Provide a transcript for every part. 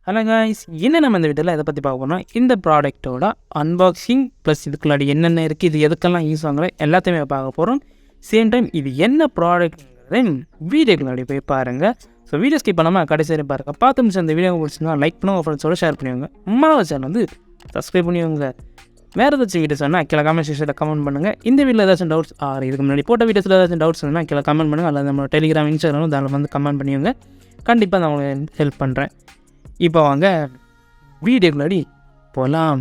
Hello guys, என்ன நம்ம இந்த வீடியோவில் எதை பற்றி பார்க்க போகிறோம், இந்த ப்ராடக்ட்டோட அன்பாக்சிங் ப்ளஸ் இதுக்குள்ளாடி என்னென்ன இருக்குது, இது எதுக்கெல்லாம் யூஸ் ஆகுற எல்லாத்தையுமே பார்க்க போகிறோம். சேம் டைம் இது என்ன ப்ராடக்ட்ங்கிறத வீடியோக்குள்ளாடி போய் பாருங்கள். ஸோ வீடியோ ஸ்கிப் பண்ணாமல் கடைசி வரை பாருங்கள். பார்த்து முடிச்சு அந்த வீடியோ பிடிச்சிருந்தா லைக் பண்ணுவோம், ஃப்ரெண்ட்ஸோட ஷேர் பண்ணுவாங்க. அம்மாவை சேனல் வந்து சப்ஸ்கிரைப் பண்ணிவிடுங்க. வேறு ஏதாச்சும் வீடியோஸ் வேணால் கீழே கமெண்ட் செக்ஷனில் கமெண்ட் பண்ணுங்கள். இந்த வீடியோவில் ஏதாச்சும் டவுட்ஸ் இதுக்கு முன்னாடி போட்ட வீடியோஸில் ஏதாச்சும் டவுட்ஸ் வேணால் கீழே கமெண்ட் பண்ணுங்கள். அல்லது நம்ம டெலிகிராம் இன்ஸ்டாகிராம் அதில் வந்து கமெண்ட் பண்ணிவிடுங்க. கண்டிப்பாக நான் உங்களுக்கு ஹெல்ப் பண்ணுறேன். இப்போ வாங்க வீடியோக்குள்ளாடி போகலாம்.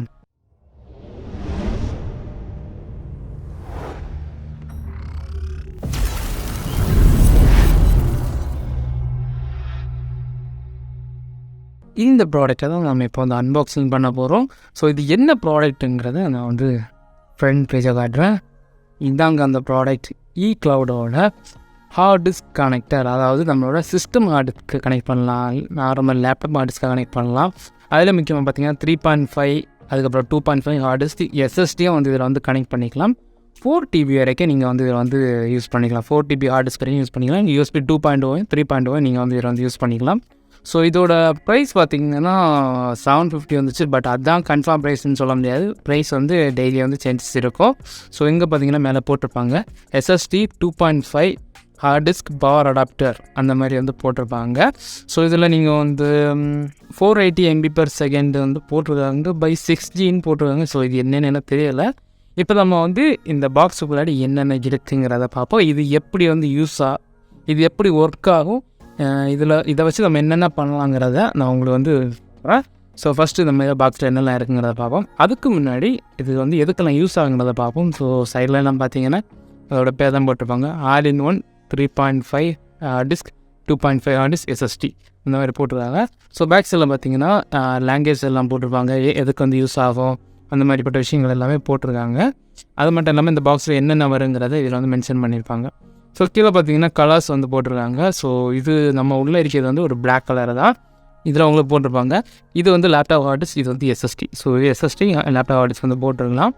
இந்த ப்ராடக்டை தான் நம்ம இப்போ வந்து அன்பாக்சிங் பண்ண போகிறோம். ஸோ இது என்ன ப்ராடக்ட்டுங்கிறத நான் வந்து ஃப்ரண்ட் பேஜை காட்டுறேன். இதாங்க அந்த ப்ராடக்ட். க்ளவுடோட ஹார்டிஸ்க் கனெக்டர், அதாவது நம்மளோட சிஸ்டம் ஹார்டிஸ்க்கு கனெக்ட் பண்ணலாம், நார்மல் லேப்டாப் ஹார்டிஸ்க்கு கனெக்ட் பண்ணலாம். அதில் முக்கியமாக பார்த்தீங்கன்னா 3.5 அதுக்கப்புறம் 2.5 ஹார்டிஸ்க் எஸ்எஸ்டியும் வந்து இதில் வந்து கனெக்ட் பண்ணிக்கலாம். 4 TB வரைக்கும் நீங்கள் வந்து இதில் வந்து யூஸ் பண்ணிக்கலாம். 4 TB ஹார்டிஸ்க் வரைக்கும் யூஸ் பண்ணிக்கலாம். USB 2.0 3.0 நீங்கள் வந்து இதில் வந்து யூஸ் பண்ணிக்கலாம். ஸோ இதோட ப்ரைஸ் பார்த்திங்கன்னா 750 வந்துச்சு. பட் அதுதான் கன்ஃபார்ம் ப்ரைஸ்ன்னு சொல்ல முடியாது. ப்ரைஸ் வந்து டெய்லி வந்து சேஞ்சஸ் இருக்கும். ஸோ இங்கே பார்த்திங்கன்னா மேலே போட்டிருப்பாங்க SSD 2.5 ஹார்டிஸ்க் பவர் அடாப்டர் அந்த மாதிரி வந்து போட்டிருப்பாங்க. ஸோ இதில் நீங்கள் வந்து 480 MB/s வந்து போட்டிருக்காங்க. பை 6Gன்னு போட்டிருக்காங்க. ஸோ இது என்னென்னு எனக்கு தெரியலை. இப்போ நம்ம வந்து இந்த பாக்ஸுக்குள்ளாடி என்னென்ன இருக்குங்கிறத பார்ப்போம். இது எப்படி வந்து இது எப்படி ஒர்க் ஆகும், இதை வச்சு நம்ம என்னென்ன பண்ணலாங்கிறத நான் உங்களுக்கு வந்து ஸோ ஃபஸ்ட்டு நம்ம பாக்ஸில் என்னெல்லாம் இருக்குங்கிறத பார்ப்போம். அதுக்கு முன்னாடி இது வந்து எதுக்கெல்லாம் யூஸ் ஆகுங்கிறத பார்ப்போம். ஸோ சைட்லலாம் பார்த்தீங்கன்னா அதோட பேர் தான் போட்டிருப்பாங்க. all-in-one 3.5 டிஸ்க் 2.5 ஹார்டிஸ்க் SSD இந்த மாதிரி போட்டிருக்காங்க. ஸோ பேக் சைடில் பார்த்தீங்கன்னா லாங்குவேஜ் எல்லாம் போட்டிருப்பாங்க, எதுக்கு வந்து யூஸ் ஆகும் அந்த மாதிரிப்பட்ட விஷயங்கள் எல்லாமே போட்டிருக்காங்க. அது மட்டும் இல்லாமல் இந்த பாக்ஸில் என்னென்ன வருங்கிறத இதில் வந்து மென்ஷன் பண்ணியிருப்பாங்க. ஸோ கீழே பார்த்தீங்கன்னா கலர்ஸ் வந்து போட்டிருக்காங்க. ஸோ இது நம்ம உள்ளே இருக்கிறது வந்து ஒரு பிளாக் கலர் தான் இதில் அவங்களுக்கு போட்டிருப்பாங்க. இது வந்து லேப்டாப் ஹார்டிஸ்க், இது வந்து SSD. So SSD laptop hard disk வந்து போட்டிருக்கலாம்.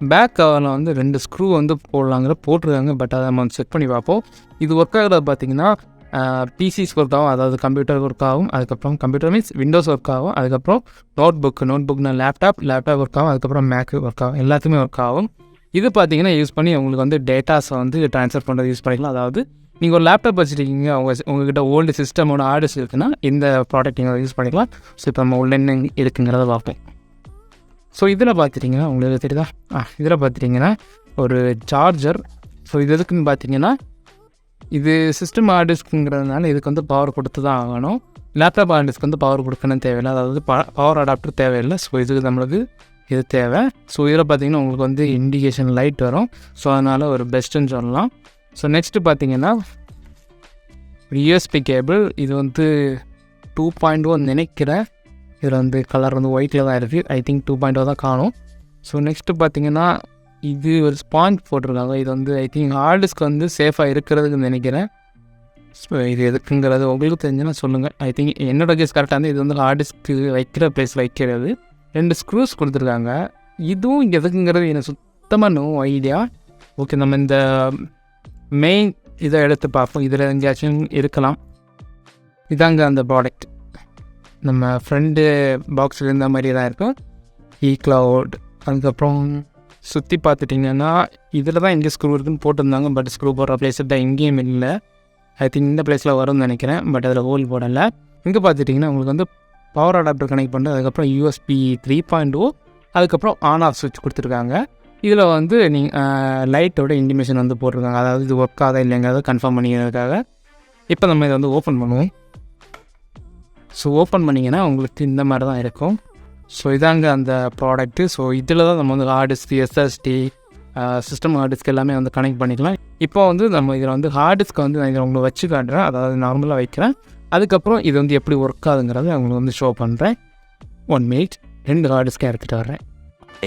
பேக் கவரில் வந்து 2 ஸ்க்ரூ வந்து போட்டிருக்காங்க. பட் அதை நம்ம வந்து செக் பண்ணி பார்ப்போம். இது ஒர்க் ஆகிறது பார்த்திங்கன்னா PCஸ் ஒர்க் ஆகும், அதாவது கம்ப்யூட்டர் ஒர்க் ஆகும். அதுக்கப்புறம் கம்ப்யூட்டர் மீன்ஸ் விண்டோஸ் ஒர்க் ஆகும். அதுக்கப்புறம் நோட்புக்னா லேப்டாப் ஒர்க் ஆகும். அதுக்கப்புறம் மேக்கு ஒர்க் ஆகும். எல்லாத்துக்குமே ஒர்க் ஆகும். இது பார்த்திங்கன்னா யூஸ் பண்ணி உங்களுக்கு வந்து டேட்டாஸை வந்து ட்ரான்ஸ்ஃபர் பண்ணுறது யூஸ் பண்ணிக்கலாம். அதாவது நீங்கள் ஒரு லேப்டாப் வச்சுருக்கீங்க, உங்கள்கிட்ட ஓல்டு சிஸ்டமோட ஹார்டிஸ்க் இருக்குன்னா இந்த ப்ராடக்ட் நீங்கள் யூஸ் பண்ணிக்கலாம். ஸோ இப்போ நம்ம உள்ள என்ன இருக்குங்கிறத பார்ப்போம். ஸோ இதில் பார்த்துட்டிங்கன்னா உங்களுக்கு தெரியுதா, இதில் பார்த்துட்டிங்கன்னா ஒரு சார்ஜர். ஸோ இது எதுக்குன்னு பார்த்தீங்கன்னா, இது சிஸ்டம் ஹார்டிஸ்க்குங்கிறதுனால இதுக்கு வந்து பவர் கொடுத்து தான் ஆகணும். லேப்டாப் ஹார்டிஸ்க்கு வந்து பவர் கொடுக்கணும்னு தேவையில்லை, அதாவது பவர் அடாப்டர் தேவையில்லை. ஸோ இதுக்கு நம்மளுக்கு இது தேவை. ஸோ இதில் பார்த்திங்கன்னா உங்களுக்கு வந்து இண்டிகேஷன் லைட் வரும். ஸோ அதனால் ஒரு பெஸ்ட்டுன்னு சொல்லலாம். ஸோ நெக்ஸ்ட்டு பார்த்திங்கன்னா USB கேபிள். இது வந்து 2.0 நினைக்கிறேன். இதில் வந்து கலர் வந்து ஒயிட்டில் தான் இருக்குது. ஐ திங்க் 2.0 தான் காணும். ஸோ நெக்ஸ்ட்டு பார்த்திங்கன்னா இது ஒரு ஸ்பாஞ்ச் போட்டிருக்காங்க. இது வந்து ஐ திங்க் ஹார்டிஸ்க் வந்து சேஃபாக இருக்கிறதுக்கு நினைக்கிறேன். ஸோ இது எதுக்குங்கிறது உங்களுக்கு தெரிஞ்சுன்னா சொல்லுங்கள். ஐ திங்க் என்னோட கேஸ் கரெக்டாக வந்து இது வந்து ஹார்டிஸ்க்கு வைக்கிற ப்ளேஸில் வைக்கிறது. 2 ஸ்க்ரூஸ் கொடுத்துருக்காங்க. இதுவும் இங்கே எதுக்குங்கிறது எனக்கு சுத்தமாக நோ ஐடியா. ஓகே, நம்ம இந்த மெயின் இதை எடுத்து பார்ப்போம். இதில் எங்கேயாச்சும் இருக்கலாம். இதாங்க அந்த ப்ராடக்ட். நம்ம ஃப்ரெண்டு பாக்ஸில் இருந்த மாதிரி தான் இருக்கும். க்ளவுட். அதுக்கப்புறம் சுற்றி பார்த்துட்டிங்கன்னா இதில் தான் எங்கே ஸ்க்ரூ இருக்குதுன்னு போட்டிருந்தாங்க. பட் ஸ்க்ரூ போடுற பிளேஸ் தான் எங்கேயும் இல்லை. ஐ திங்க் இந்த பிளேஸில் வரும்னு நினைக்கிறேன். பட் அதில் ஹோல் போடலை. இங்கே பார்த்துட்டிங்கன்னா உங்களுக்கு வந்து பவர் அடாப்டர் கனெக்ட் பண்ணுறது, அதுக்கப்புறம் USB 3.0, அதுக்கப்புறம் ஆன் ஆஃப் சுவிட்ச் கொடுத்துருக்காங்க. இதில் வந்து நீங்கள் லைட்டோட இண்டிமேஷன் வந்து போட்டிருக்காங்க, அதாவது இது ஒர்க் ஆகுதா இல்லைங்கிறத கன்ஃபார்ம் பண்ணிக்கிறதுக்காக. இப்போ நம்ம இதை வந்து ஓப்பன் பண்ணுவோம். ஸோ ஓப்பன் பண்ணிங்கன்னா உங்களுக்கு இந்த மாதிரி தான் இருக்கும். ஸோ இதாங்க அந்த ப்ராடக்ட்டு. ஸோ இதில் தான் நம்ம வந்து ஹார்டிஸ்க், SSD, சிஸ்டம் ஹார்டிஸ்க் எல்லாமே வந்து கனெக்ட் பண்ணிக்கலாம். இப்போ வந்து நம்ம இதில் வந்து ஹார்டிஸ்க்கை வந்து நான் இதில் உங்களுக்கு வச்சு காட்டுறேன், அதாவது நார்மலாக வைக்கிறேன். அதுக்கப்புறம் இது வந்து எப்படி ஒர்க் ஆகுங்கிறத அவங்களுக்கு வந்து ஷோ பண்ணுறேன். 1 minute 2 ஹார்டிஸ்க்கை எடுத்துகிட்டு வரேன்.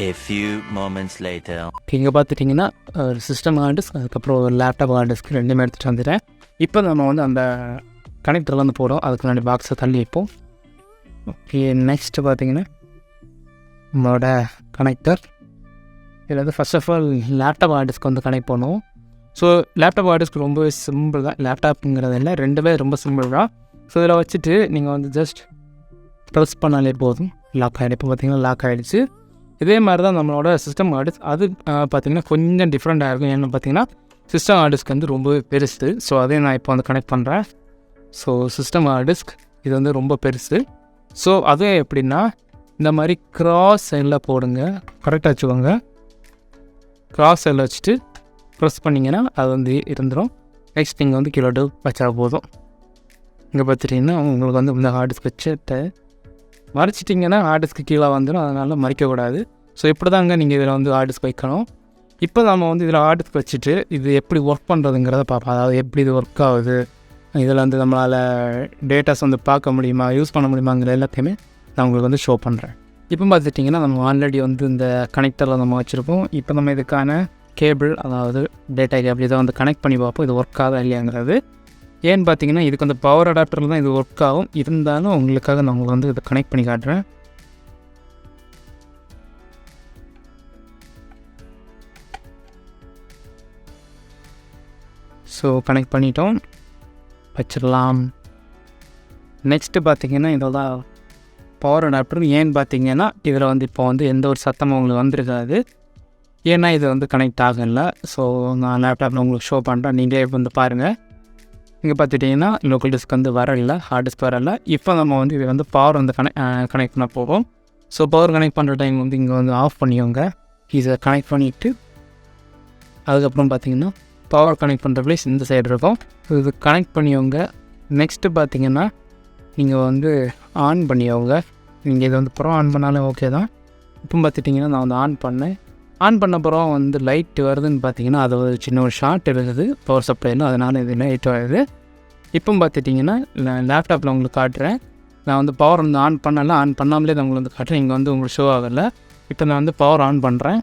A few moments later. இங்கே பார்த்துட்டிங்கன்னா ஒரு சிஸ்டம் ஹார்டிஸ்க், அதுக்கப்புறம் ஒரு லேப்டாப் ஹார்டிஸ்க் ரெண்டுமே எடுத்துகிட்டு வந்துட்டேன். இப்போ நம்ம வந்து அந்த கனெக்டரில் வந்து போகிறோம். அதுக்கு முன்னாடி பாக்ஸை தள்ளி வைப்போம். ஓகே, நெக்ஸ்ட்டு பார்த்திங்கன்னா நம்மளோட கனெக்டர். இதில் வந்து first of all laptop hard disk வந்து கனெக்ட் பண்ணுவோம். ஸோ லேப்டாப் ஹார்டிஸ்க் ரொம்பவே சிம்பிள் தான். லேப்டாப்புங்கிறதில்ல, ரெண்டுமே ரொம்ப சிம்பிள் தான். ஸோ இதில் வச்சுட்டு நீங்கள் வந்து ஜஸ்ட் ப்ரெஸ் பண்ணாலே போதும் லாக் ஆகிடும். இப்போ பார்த்திங்கன்னா லாக் ஆகிடுச்சு. இதே மாதிரி தான் நம்மளோட சிஸ்டம் ஹார்டிஸ்க். அது பார்த்திங்கன்னா கொஞ்சம் டிஃப்ரெண்ட்டாக இருக்கும். ஏன்னு பார்த்திங்கன்னா சிஸ்டம் ஹார்டிஸ்க் வந்து ரொம்ப பெருசு. ஸோ அதே நான் இப்போ வந்து கனெக்ட் பண்ணுறேன். ஸோ சிஸ்டம் ஹார்டிஸ்க் இது வந்து ரொம்ப பெருசு. ஸோ அதே எப்படின்னா இந்த மாதிரி கிராஸ் சைடில் போடுங்க. கரெக்டாக வச்சுக்கோங்க. கிராஸ் சைடில் வச்சுட்டு ப்ரெஸ் பண்ணிங்கன்னா அது வந்து இருந்துடும். நெக்ஸ்ட் நீங்கள் வந்து கிலோ வச்சா போதும். இங்கே பார்த்துட்டிங்கன்னா உங்களுக்கு வந்து இந்த ஹார்டிஸ்க் வச்சுட்டு மறைச்சிட்டிங்கன்னா ஹார்டிஸ்க்கு கீழே வந்துடும். அதனால் மறைக்கக்கூடாது. ஸோ இப்படி தாங்க நீங்கள் இதில் வந்து ஹார்டிஸ்க் வைக்கணும். இப்போ நம்ம வந்து இதில் ஹார்டிஸ்க் வச்சுட்டு இது எப்படி ஒர்க் பண்ணுறதுங்கிறத பார்ப்போம். அதாவது எப்படி இது ஒர்க் ஆகுது, இதில் வந்து நம்மளால் டேட்டாஸ் வந்து பார்க்க முடியுமா, யூஸ் பண்ண முடியுமாங்கிற எல்லாத்தையுமே நான் உங்களுக்கு வந்து ஷோ பண்ணுறேன். இப்போ பார்த்துட்டிங்கன்னா நம்ம ஆல்ரெடி வந்து இந்த கனெக்டரில் நம்ம வச்சுருப்போம். இப்போ நம்ம இதுக்கான கேபிள், அதாவது டேட்டா கேபிள் இதை வந்து கனெக்ட் பண்ணி பார்ப்போம் இது ஒர்க் ஆகுதா இல்லையாங்கிறது. ஏன்னு பார்த்தீங்கன்னா இதுக்கு வந்து பவர் அடாப்டரில் தான் இது ஒர்க் ஆகும். இருந்தாலும் உங்களுக்காக நான் உங்களுக்கு வந்து இதை கனெக்ட் பண்ணி காட்டுறேன். ஸோ கனெக்ட் பண்ணிட்டோம், வச்சிடலாம். நெக்ஸ்ட்டு பார்த்திங்கன்னா இதோட பவர் அடாப்டர். ஏன்னு பார்த்தீங்கன்னா இதில் வந்து இப்போ வந்து எந்த ஒரு சத்தமும் உங்களுக்கு வந்துருக்காது. ஏன்னா இது வந்து கனெக்ட் ஆகலை. ஸோ நான் லேப்டாப்பில் உங்களுக்கு ஷோ பண்ணுறேன், நீங்களே வந்து பாருங்கள். இங்கே பார்த்துட்டிங்கன்னா லோக்கல் டிஸ்க் வந்து வரல, ஹார்ட் டிஸ்க் வரல. இப்போ நம்ம வந்து இது வந்து பவர் வந்து கனெக்ட் பண்ண போகும். ஸோ பவர் கனெக்ட் பண்ணுற டைம் வந்து இங்கே வந்து ஆஃப் பண்ணிக்கோங்க. இதை கனெக்ட் பண்ணிவிட்டு அதுக்கப்புறம் பார்த்திங்கன்னா பவர் கனெக்ட் பண்ணுற ப்ளேஸ் இந்த சைடு இருக்கும். இது கனெக்ட் பண்ணிக்கோங்க. நெக்ஸ்ட்டு பார்த்திங்கன்னா நீங்கள் வந்து ஆன் பண்ணிக்கோங்க. நீங்கள் இதை வந்து அப்புறம் ஆன் பண்ணாலும் ஓகே தான். இப்போ பார்த்துட்டிங்கன்னா நான் வந்து ஆன் பண்ணேன். ஆன் பண்ண அப்புறம் வந்து லைட் வருதுன்னு பார்த்தீங்கன்னா அது ஒரு சின்ன ஒரு ஷார்ட் இருக்குது பவர் சப்ளையில், அதனால் இது லைட் வருது. இப்போ பார்த்துட்டிங்கன்னா நான் லேப்டாப்பில் உங்களுக்கு காட்டுறேன். நான் வந்து பவர் வந்து ஆன் பண்ணல, ஆன் பண்ணாமலே நான் உங்களுக்கு வந்து காட்டுறேன். இங்கே வந்து உங்களுக்கு ஷோ ஆகலை. இப்போ நான் வந்து பவர் ஆன் பண்ணுறேன்.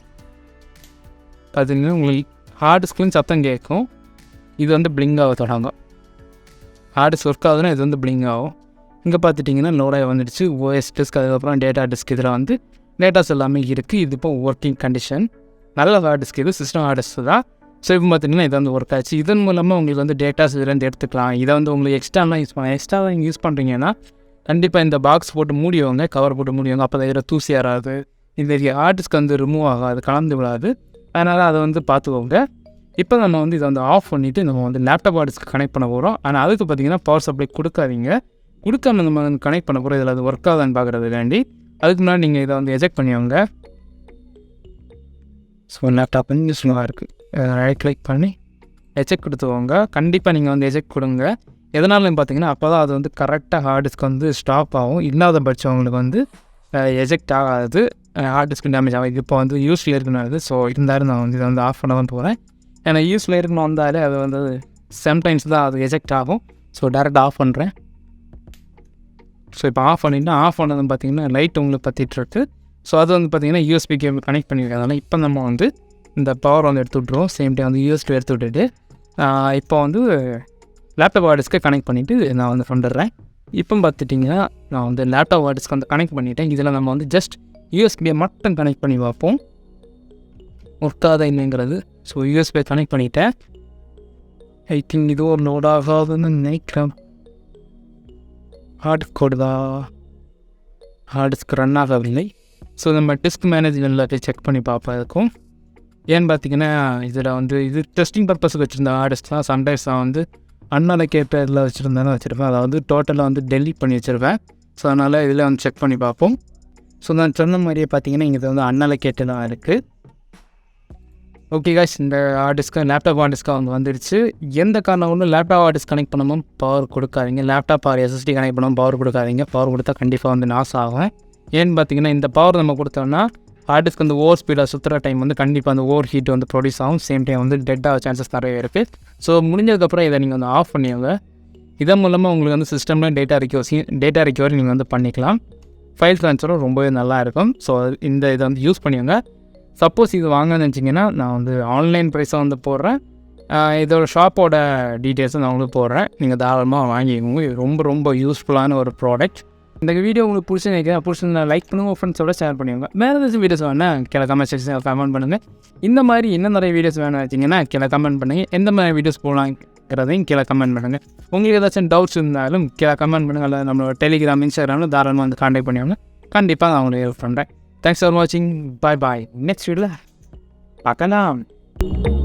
பார்த்தீங்கன்னா உங்களுக்கு ஹார்ட் டிஸ்க்லையும் சத்தம் கேட்கும். இது வந்து பிளிங்க் ஆக தொடங்கும். ஹார்ட் டிஸ்க் ஒர்க் ஆகுதுன்னா இது வந்து பிளிங்க் ஆகும். இங்கே பார்த்துட்டிங்கன்னா லோடாக வந்துடுச்சு. ஓஎஸ் டிஸ்க், அதுக்கப்புறம் டேட்டா டிஸ்க், இதில் வந்து டேட்டாஸ் எல்லாமே இருக்குது. இது இப்போ ஒர்க்கிங் கண்டிஷன். நல்ல ஹார்ட் டிஸ்க், இது சிஸ்டம் ஹார்ட் டிஸ்க் தான். ஸோ இப்போ பார்த்திங்கன்னா இதை வந்து ஒர்க் ஆச்சு. இதன் மூலமாக உங்களுக்கு வந்து டேட்டாஸ் இதுலேருந்து எடுத்துக்கலாம். இதை வந்து உங்களுக்கு எக்ஸ்ட்ராலாம் யூஸ் பண்ணலாம். எக்ஸ்ட்ராவாக நீங்கள் யூஸ் பண்ணுறீங்கன்னா கண்டிப்பாக இந்த பாக்ஸ் போட்டு மூடியவங்க, கவர் போட்டு மூடியவங்க. அப்போ இதில் தூசி ஏறாது, இந்த ஹார்ட் டிஸ்க் வந்து ரிமூவ் ஆகாது, கலந்து விடாது. அதனால் அதை வந்து பார்த்துக்கோங்க. இப்போ நம்ம வந்து இதை வந்து ஆஃப் பண்ணிவிட்டு நம்ம வந்து லேப்டாப் ஹார்ட் டிஸ்க்கு கனெக்ட் பண்ண போகிறோம். ஆனால் அதுக்கு பார்த்திங்கன்னா பவர் சப்ளை கொடுக்காதீங்க. கொடுக்காம நம்ம வந்து கனெக்ட் பண்ண போகிறோம். இதில் அது ஒர்க் ஆகுதான்னு பார்க்குறது வேண்டி. அதுக்கு முன்னாடி நீங்கள் இதை வந்து எஜெக்ட் பண்ணிக்கோங்க. ஸோ லேப்டாப் வந்து யூஸ்ஃபுல்லாக இருக்குது. ரைட் கிளிக் பண்ணி எஜெக்ட் கொடுத்துக்கோங்க. கண்டிப்பாக நீங்கள் வந்து எஜெக்ட் கொடுங்க. எதனாலும் பார்த்தீங்கன்னா அப்போ தான் அது வந்து கரெக்டாக ஹார்ட் டிஸ்க் வந்து ஸ்டாப் ஆகும். இல்லாத பட்சம் உங்களுக்கு வந்து எஜெக்ட் ஆகாது, ஹார்ட் டிஸ்க்கு டேமேஜ் ஆகும். இது இப்போ வந்து யூஸில் இருக்குன்னு. ஸோ இருந்தாலும் நான் வந்து இதை வந்து ஆஃப் பண்ண போகிறேன். ஏன்னா யூஸில் இருக்குன்னு வந்தாலே அது வந்து சம்டைம்ஸ் தான் அது எஜெக்ட் ஆகும். ஸோ டேரெக்டாக ஆஃப் பண்ணுறேன். ஸோ இப்போ ஆஃப் பண்ணிவிட்டு ஆஃப் பண்ணதுன்னு பார்த்தீங்கன்னா லைட் உங்களுக்கு பற்றிட்டுருக்கு. ஸோ அது வந்து பார்த்திங்கன்னா யூஎஸ்பி கேபிள் கனெக்ட் பண்ணியிருக்கிறதுனால இப்போ நம்ம வந்து இந்த பவர் வந்து எடுத்து விட்ருவோம். சேம் டைம் வந்து யூஎஸ்பி எடுத்து விட்டுட்டு இப்போ வந்து லேப்டாப் ஹார்ட் டிஸ்க்கை கனெக்ட் பண்ணிவிட்டு நான் வந்து வந்துடுறேன். இப்போ பார்த்துட்டிங்கன்னா நான் வந்து லேப்டாப் ஹார்ட் டிஸ்க் வந்து கனெக்ட் பண்ணிவிட்டேன். இதில் நம்ம வந்து ஜஸ்ட் யூஎஸ்பியை மட்டும் கனெக்ட் பண்ணி பார்ப்போம் ஒர்க் ஆகுதா என்னங்கிறது. ஸோ யூஎஸ்பியை கனெக்ட் பண்ணிவிட்டேன். ஐ திங்க் இது ஒரு லோட் ஆகாதுன்னு நினைக்கிறேன். ஹார்ட் கோடு தான், ஹார்ட் டிஸ்க் ரன் ஆகவில்லை. ஸோ நம்ம டிஸ்க் மேனேஜ்மெண்ட்டில் செக் பண்ணி பார்ப்போம். இருக்கும் ஏன்னு பார்த்தீங்கன்னா இதில் வந்து இது டெஸ்டிங் பர்பஸுக்கு வச்சுருந்த ஹார்ட் டிஸ்க் தான். சம்டைம்ஸ் நான் வந்து அன்அலோகேட்டடில் வச்சுருப்பேன். அதாவது டோட்டலாக வந்து டெலீட் பண்ணி வச்சுருப்பேன். ஸோ அதனால் இதில் வந்து செக் பண்ணி பார்ப்போம். ஸோ நான் சொன்ன மாதிரியே பார்த்தீங்கன்னா இங்கே வந்து அன்அலோகேட்டடாக இருக்குது. ஓகே காய்ஸ், இந்த ஹார்ட் டிஸ்க்கு லேப்டாப் ஹார்ட் டிஸ்க்காக அவங்க வந்துடுச்சு. எந்த காரணம் ஒன்றும் லேப்டாப் ஹார்ட் டிஸ்க் கனெக்ட் பண்ணாமல் பவர் கொடுக்காதீங்க. லேப்டாப் ஆர் எஸ்எஸ்டி கனெக்ட் பண்ணாமல் பவர் கொடுக்காதீங்க. பவர் கொடுத்தா கண்டிப்பாக வந்து நாஸ் ஆகும். ஏன்னு பார்த்தீங்கன்னா இந்த பவர் நம்ம கொடுத்தோம்னா ஹார்ட் டிஸ்க் வந்து ஓவர் ஸ்பீடாக சுற்றுற டைம் வந்து கண்டிப்பாக அந்த ஓவர் ஹீட் வந்து ப்ரொடியூஸ் ஆகும். சேம் டைம் வந்து டெட் ஆக சான்சஸ் நிறைய இருக்குது. ஸோ முடிஞ்சதுக்கப்புறம் இதை நீங்கள் வந்து ஆஃப் பண்ணிடுங்க. இதன் மூலமாக உங்களுக்கு வந்து சிஸ்டமில் டேட்டா ரிகவரி நீங்கள் வந்து பண்ணிக்கலாம். ஃபைல் ட்ரான்ஸ்ஃபரும் ரொம்பவே நல்லா இருக்கும். ஸோ இதை வந்து யூஸ் பண்ணிடுங்க. சப்போஸ் இது வாங்கன்னு நினச்சிங்கன்னா நான் வந்து ஆன்லைன் ப்ரைஸாக வந்து போடுறேன். இதோட ஷாப்போட டீட்டெயில்ஸும் நான் உங்களுக்கு போடுறேன். நீங்கள் தாராளமாக வாங்கிக்கோங்க. இது ரொம்ப ரொம்ப யூஸ்ஃபுல்லான ஒரு ப்ராடக்ட். இந்த வீடியோ உங்களுக்கு பிடிச்சிருந்தா லைக் பண்ணுங்கள், ஃப்ரெண்ட்ஸோட ஷேர் பண்ணுவாங்க. வேறு ஏதாச்சும் வீடியோஸ் வேணால் கீழே கமெண்ட் செக்ஷனில் கமெண்ட் பண்ணுங்கள். இந்த மாதிரி இன்னும் நிறைய வீடியோஸ் வேணும் வச்சிங்கன்னா கீழே கமெண்ட் பண்ணுங்கள். எந்த மாதிரி வீடியோஸ் போகலாம் இருக்குங்கிறதையும் கீழே கமெண்ட் பண்ணுங்கள். உங்களுக்கு ஏதாச்சும் டவுட்ஸ் இருந்தாலும் கீழே கமெண்ட் பண்ணுங்கள். அல்லது நம்மளோட டெலிகிராம், இன்ஸ்டாகிராமில் தாராளமாக வந்து கான்டாக்ட் பண்ணிவாங்க. கண்டிப்பாக நான் உங்களுக்கு ஹெல்ப் பண்ணுறேன். தேங்க்ஸ் ஃபார் வாட்சிங். பாய். நெக்ஸ்ட் வீடியோவில் பார்க்கலாம்.